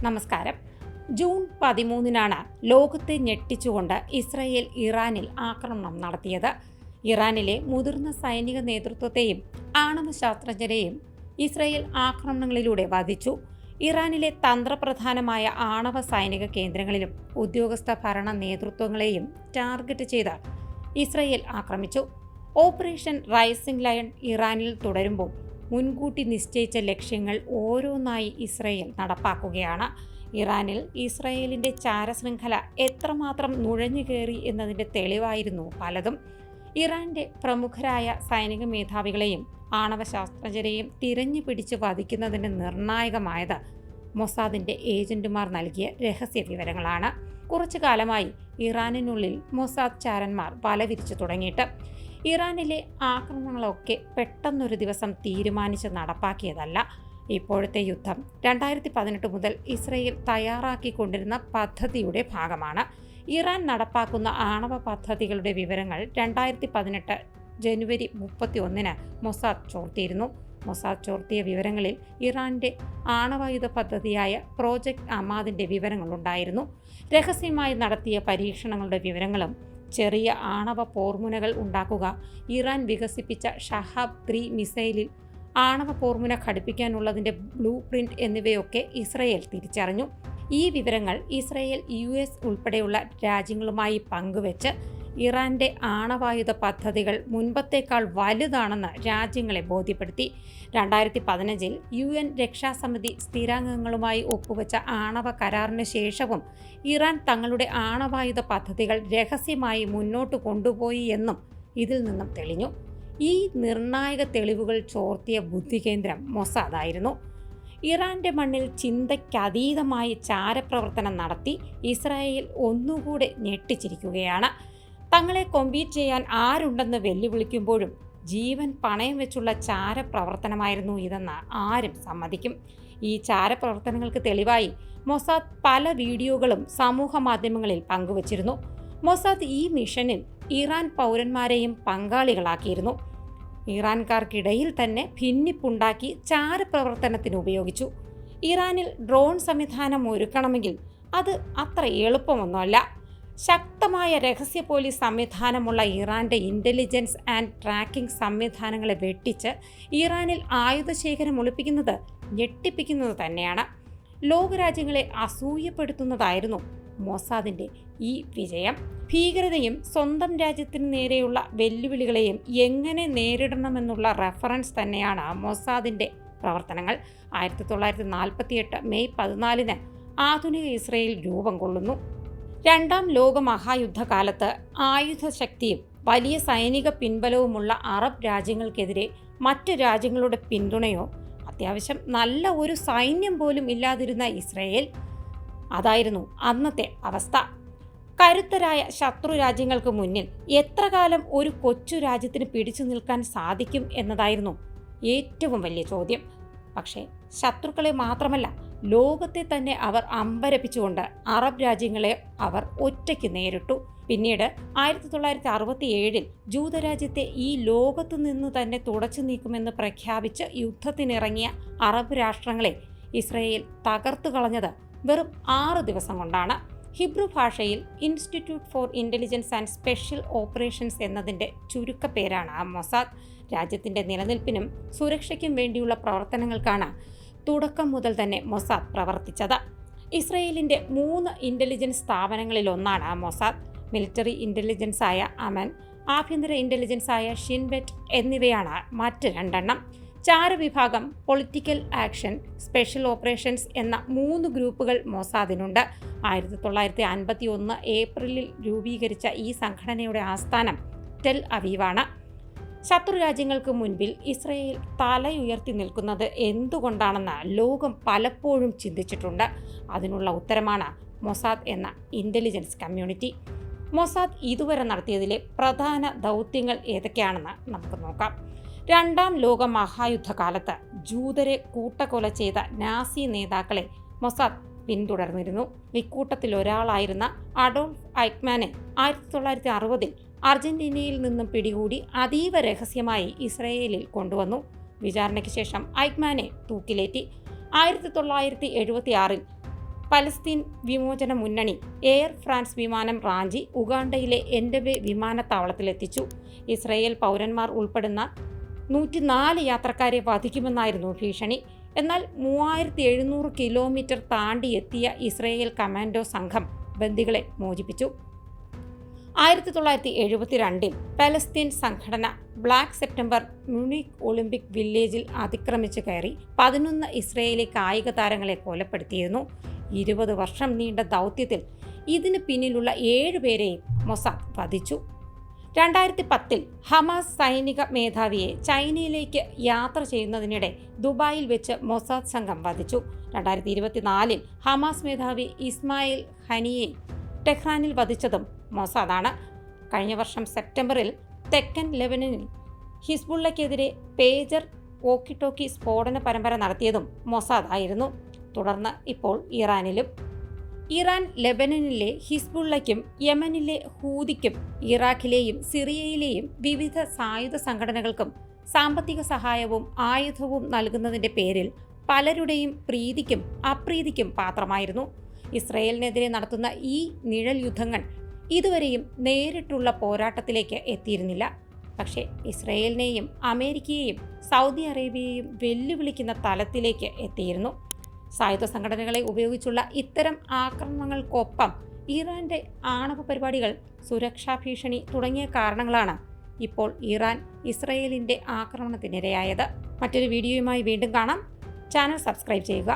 നമസ്കാരം. ജൂൺ 13-നാണ് ലോകത്തെ ഞെട്ടിച്ചുകൊണ്ട് ഇസ്രായേൽ ഇറാനിൽ ആക്രമണം നടത്തിയത്. ഇറാനിലെ മുതിർന്ന സൈനിക നേതൃത്വത്തെയും ആണവ ശാസ്ത്രജ്ഞരെയും ഇസ്രായേൽ ആക്രമണങ്ങളിലൂടെ വധിച്ചു. ഇറാനിലെ തന്ത്രപ്രധാനമായ ആണവ സൈനിക കേന്ദ്രങ്ങളിലും ഉദ്യോഗസ്ഥ ഭരണ നേതൃത്വങ്ങളെയും ടാർഗറ്റ് ചെയ്ത് ഇസ്രായേൽ ആക്രമിച്ചു. ഓപ്പറേഷൻ റൈസിംഗ് ലയൺ ഇറാനിൽ തുടരുമ്പോൾ മുൻകൂട്ടി നിശ്ചയിച്ച ലക്ഷ്യങ്ങൾ ഓരോന്നായി ഇസ്രായേൽ നടപ്പാക്കുകയാണ്. ഇറാനിൽ ഇസ്രായേലിൻ്റെ ചാരശൃംഖല എത്രമാത്രം നുഴഞ്ഞു കയറി എന്നതിൻ്റെ തെളിവായിരുന്നു പലതും. ഇറാന്റെ പ്രമുഖരായ സൈനിക മേധാവികളെയും ആണവ ശാസ്ത്രജ്ഞരെയും തിരഞ്ഞു പിടിച്ച് വധിക്കുന്നതിന് നിർണായകമായത് മൊസാദിൻ്റെ ഏജന്റുമാർ നൽകിയ രഹസ്യ വിവരങ്ങളാണ്. കുറച്ചു കാലമായി ഇറാനിനുള്ളിൽ മൊസാദ് ചാരന്മാർ വലവിരിച്ചു തുടങ്ങിയിട്ട്. ഇറാനിലെ ആക്രമണങ്ങളൊക്കെ പെട്ടെന്നൊരു ദിവസം തീരുമാനിച്ച് നടപ്പാക്കിയതല്ല. ഇപ്പോഴത്തെ യുദ്ധം 2018 മുതൽ ഇസ്രായേൽ തയ്യാറാക്കിക്കൊണ്ടിരുന്ന പദ്ധതിയുടെ ഭാഗമാണ്. ഇറാൻ നടപ്പാക്കുന്ന ആണവ പദ്ധതികളുടെ വിവരങ്ങൾ 2018 ജനുവരി 31-ന് മൊസാദ് ചോർത്തിയിരുന്നു. മൊസാദ് ചോർത്തിയ വിവരങ്ങളിൽ ഇറാന്റെ ആണവായുധ പദ്ധതിയായ പ്രോജക്റ്റ് അമാദിന്റെ വിവരങ്ങളുണ്ടായിരുന്നു. രഹസ്യമായി നടത്തിയ പരീക്ഷണങ്ങളുടെ വിവരങ്ങളും ചെറിയ ആണവ പോർമുനകൾ ഉണ്ടാക്കുക, ഇറാൻ വികസിപ്പിച്ച ഷഹാബ് 3 മിസൈലിൽ ആണവ പോർമുന ഘടിപ്പിക്കാനുള്ളതിൻ്റെ ബ്ലൂ പ്രിന്റ് എന്നിവയൊക്കെ ഇസ്രായേൽ തിരിച്ചറിഞ്ഞു. ഈ വിവരങ്ങൾ ഇസ്രായേൽ US ഉൾപ്പെടെയുള്ള രാജ്യങ്ങളുമായി പങ്കുവെച്ച് ഇറാന്റെ ആണവായുധ പദ്ധതികൾ മുൻപത്തേക്കാൾ വലുതാണെന്ന് രാജ്യങ്ങളെ ബോധ്യപ്പെടുത്തി. 2015-ൽ UN രക്ഷാസമിതി സ്ഥിരാംഗങ്ങളുമായി ഒപ്പുവെച്ച ആണവ കരാറിന് ശേഷവും ഇറാൻ തങ്ങളുടെ ആണവായുധ പദ്ധതികൾ രഹസ്യമായി മുന്നോട്ട് കൊണ്ടുപോയി എന്നും ഇതിൽ നിന്നും തെളിഞ്ഞു. ഈ നിർണായക തെളിവുകൾ ചോർത്തിയ ബുദ്ധികേന്ദ്രം മൊസാദായിരുന്നു. ഇറാന്റെ മണ്ണിൽ ചിന്തയ്ക്കതീതമായി ചാരപ്രവർത്തനം നടത്തി ഇസ്രായേൽ ഒന്നുകൂടെ ഞെട്ടിച്ചിരിക്കുകയാണ്. തങ്ങളെ കോമ്പീറ്റ് ചെയ്യാൻ ആരുണ്ടെന്ന് വെല്ലുവിളിക്കുമ്പോഴും ജീവൻ പണയം വെച്ചുള്ള ചാരപ്രവർത്തനമായിരുന്നു ഇതെന്ന് ആരും സമ്മതിക്കും. ഈ ചാരപ്രവർത്തനങ്ങൾക്ക് തെളിവായി മൊസാദ് പല വീഡിയോകളും സമൂഹ മാധ്യമങ്ങളിൽ പങ്കുവച്ചിരുന്നു. മൊസാദ് ഈ മിഷനിൽ ഇറാൻ പൗരന്മാരെയും പങ്കാളികളാക്കിയിരുന്നു. ഇറാൻകാർക്കിടയിൽ തന്നെ ഭിന്നിപ്പുണ്ടാക്കി ചാരപ്രവർത്തനത്തിന് ഉപയോഗിച്ചു. ഇറാനിൽ ഡ്രോൺ സംവിധാനം ഒരുക്കണമെങ്കിൽ അത് അത്ര എളുപ്പമൊന്നുമല്ല. ശക്തമായ രഹസ്യ പോലീസ് സംവിധാനമുള്ള ഇറാന്റെ ഇന്റലിജൻസ് ആൻഡ് ട്രാക്കിംഗ് സംവിധാനങ്ങളെ വെട്ടിച്ച് ഇറാനിൽ ആയുധശേഖരം ഒളിപ്പിക്കുന്നത് ഞെട്ടിപ്പിക്കുന്നത് തന്നെയാണ്. ലോകരാജ്യങ്ങളെ അസൂയപ്പെടുത്തുന്നതായിരുന്നു മൊസാദിന്റെ ഈ വിജയം. ഭീകരതയും സ്വന്തം രാജ്യത്തിന് നേരെയുള്ള വെല്ലുവിളികളെയും എങ്ങനെ നേരിടണമെന്നുള്ള റെഫറൻസ് തന്നെയാണ് മൊസാദിന്റെ പ്രവർത്തനങ്ങൾ. 1948 മെയ് 14-ന് ആധുനിക ഇസ്രായേൽ രൂപം കൊള്ളുന്നു. രണ്ടാം ലോക മഹായുദ്ധകാലത്ത് ആയുധശക്തിയും വലിയ സൈനിക പിൻബലവുമുള്ള അറബ് രാജ്യങ്ങൾക്കെതിരെ മറ്റ് രാജ്യങ്ങളുടെ പിന്തുണയോ അത്യാവശ്യം നല്ല ഒരു സൈന്യം പോലും ഇല്ലാതിരുന്ന ഇസ്രായേൽ, അതായിരുന്നു അന്നത്തെ അവസ്ഥ. കരുത്തരായ ശത്രു രാജ്യങ്ങൾക്ക് മുന്നിൽ എത്ര കാലം ഒരു കൊച്ചു രാജ്യത്തിന് പിടിച്ചു നിൽക്കാൻ സാധിക്കും എന്നതായിരുന്നു ഏറ്റവും വലിയ ചോദ്യം. പക്ഷേ ശത്രുക്കളെ മാത്രമല്ല, ലോകത്തെ തന്നെ അവർ അമ്പരപ്പിച്ചുകൊണ്ട് അറബ് രാജ്യങ്ങളെ അവർ ഒറ്റയ്ക്ക് നേരിട്ടു. പിന്നീട് 1967-ൽ ജൂതരാജ്യത്തെ ഈ ലോകത്തു നിന്ന് തന്നെ തുടച്ചു നീക്കുമെന്ന് പ്രഖ്യാപിച്ച് യുദ്ധത്തിനിറങ്ങിയ അറബ് രാഷ്ട്രങ്ങളെ ഇസ്രായേൽ തകർത്തു കളഞ്ഞത് വെറും 6 ദിവസം കൊണ്ടാണ്. ഹിബ്രു ഭാഷയിൽ institute four intelligence and special operations എന്നതിൻ്റെ ചുരുക്കപ്പേരാണ് മൊസാദ്. രാജ്യത്തിൻ്റെ നിലനിൽപ്പിനും സുരക്ഷയ്ക്കും വേണ്ടിയുള്ള പ്രവർത്തനങ്ങൾക്കാണ് തുടക്കം മുതൽ തന്നെ മൊസാദ് പ്രവർത്തിച്ചത്. ഇസ്രായേലിൻ്റെ 3 ഇൻ്റലിജൻസ് സ്ഥാപനങ്ങളിലൊന്നാണ് മൊസാദ്. മിലിറ്ററി ഇൻ്റലിജൻസായ അമൻ, ആഭ്യന്തര ഇൻ്റലിജൻസായ ഷിൻബെറ്റ് എന്നിവയാണ് മറ്റ് 2 എണ്ണം. ചാരവിഭാഗം, പൊളിറ്റിക്കൽ ആക്ഷൻ, സ്പെഷ്യൽ ഓപ്പറേഷൻസ് എന്ന 3 ഗ്രൂപ്പുകൾ മൊസാദിനുണ്ട്. 1951 ഏപ്രിലിൽ രൂപീകരിച്ച ഈ സംഘടനയുടെ ആസ്ഥാനം ടെൽ അവീവാണ്. ശത്രു രാജ്യങ്ങൾക്ക് മുൻപിൽ ഇസ്രായേൽ തലയുയർത്തി നിൽക്കുന്നത് എന്തുകൊണ്ടാണെന്ന് ലോകം പലപ്പോഴും ചിന്തിച്ചിട്ടുണ്ട്. അതിനുള്ള ഉത്തരമാണ് മൊസാദ് എന്ന ഇൻ്റലിജൻസ് കമ്മ്യൂണിറ്റി. മൊസാദ് ഇതുവരെ നടത്തിയതിലെ പ്രധാന ദൗത്യങ്ങൾ ഏതൊക്കെയാണെന്ന് നമുക്ക് നോക്കാം. രണ്ടാം ലോക മഹായുദ്ധകാലത്ത് ജൂതരെ കൂട്ടക്കൊല ചെയ്ത നാസി നേതാക്കളെ മൊസാദ് പിന്തുടർന്നിരുന്നു. ഇക്കൂട്ടത്തിലൊരാളായിരുന്ന അഡോൾഫ് ഐക്മാനെ 1960-ൽ അർജന്റീനയിൽ നിന്നും പിടികൂടി അതീവ രഹസ്യമായി ഇസ്രായേലിൽ കൊണ്ടുവന്നു. വിചാരണയ്ക്ക് ശേഷം ഐക്മാനെ തൂക്കിലേറ്റി. 1976-ൽ പലസ്തീൻ വിമോചന മുന്നണി എയർ ഫ്രാൻസ് വിമാനം റാഞ്ചി ഉഗാണ്ടയിലെ എൻഡബെ വിമാനത്താവളത്തിലെത്തിച്ചു. ഇസ്രയേൽ പൗരന്മാർ ഉൾപ്പെടുന്ന 104 യാത്രക്കാരെ വധിക്കുമെന്നായിരുന്നു ഭീഷണി. എന്നാൽ 3700 കിലോമീറ്റർ താണ്ടി എത്തിയ ഇസ്രയേൽ കമാൻഡോ സംഘം ബന്ദികളെ മോചിപ്പിച്ചു. 1972 പലസ്തീൻ സംഘടന ബ്ലാക്ക് സെപ്റ്റംബർ മ്യൂണിക് ഒളിമ്പിക് വില്ലേജിൽ അതിക്രമിച്ചു കയറി 11 ഇസ്രയേലി കായിക താരങ്ങളെ കൊലപ്പെടുത്തിയിരുന്നു. 20 വർഷം നീണ്ട ദൗത്യത്തിൽ ഇതിന് പിന്നിലുള്ള 7 പേരെയും മൊസാദ് വധിച്ചു. 2010 ഹമാസ് സൈനിക മേധാവിയെ ചൈനയിലേക്ക് യാത്ര ചെയ്യുന്നതിനിടെ ദുബായിൽ വെച്ച് മൊസാദ് സംഘം വധിച്ചു. 2024 ഹമാസ് മേധാവി ഇസ്മായിൽ ഹനിയെ ടെഹ്റാനിൽ വധിച്ചതും മൊസാദാണ്. കഴിഞ്ഞ വർഷം സെപ്റ്റംബറിൽ തെക്കൻ ലെബനനിൽ ഹിസ്ബുള്ളയ്ക്കെതിരെ പേജർ വോക്കി ടോക്കി സ്ഫോടന പരമ്പര നടത്തിയതും മൊസാദ് ആയിരുന്നു. തുടർന്ന് ഇപ്പോൾ ഇറാനിലും. ഇറാൻ ലെബനനിലെ ഹിസ്ബുള്ളയ്ക്കും യമനിലെ ഹൂതിക്കും ഇറാഖിലെയും സിറിയയിലെയും വിവിധ സായുധ സംഘടനകൾക്കും സാമ്പത്തിക സഹായവും ആയുധവും നൽകുന്നതിൻ്റെ പേരിൽ പലരുടെയും പ്രീതിക്കും അപ്രീതിക്കും പാത്രമായിരുന്നു. ഇസ്രയേലിനെതിരെ നടത്തുന്ന ഈ നിഴൽ യുദ്ധങ്ങൾ ഇതുവരെയും നേരിട്ടുള്ള പോരാട്ടത്തിലേക്ക് എത്തിയിരുന്നില്ല. പക്ഷേ ഇസ്രയേലിനെയും അമേരിക്കയെയും സൗദി അറേബ്യയെയും വെല്ലുവിളിക്കുന്ന തലത്തിലേക്ക് എത്തിയിരുന്നു. സായുധ സംഘടനകളെ ഉപയോഗിച്ചുള്ള ഇത്തരം ആക്രമണങ്ങൾക്കൊപ്പം ഇറാന്റെ ആണവ പരിപാടികൾ, സുരക്ഷാ ഭീഷണി തുടങ്ങിയ കാരണങ്ങളാണ് ഇപ്പോൾ ഇറാൻ ഇസ്രയേലിന്റെ ആക്രമണത്തിനിരയായത്. മറ്റൊരു വീഡിയോയുമായി വീണ്ടും കാണാം. ചാനൽ സബ്സ്ക്രൈബ് ചെയ്യുക.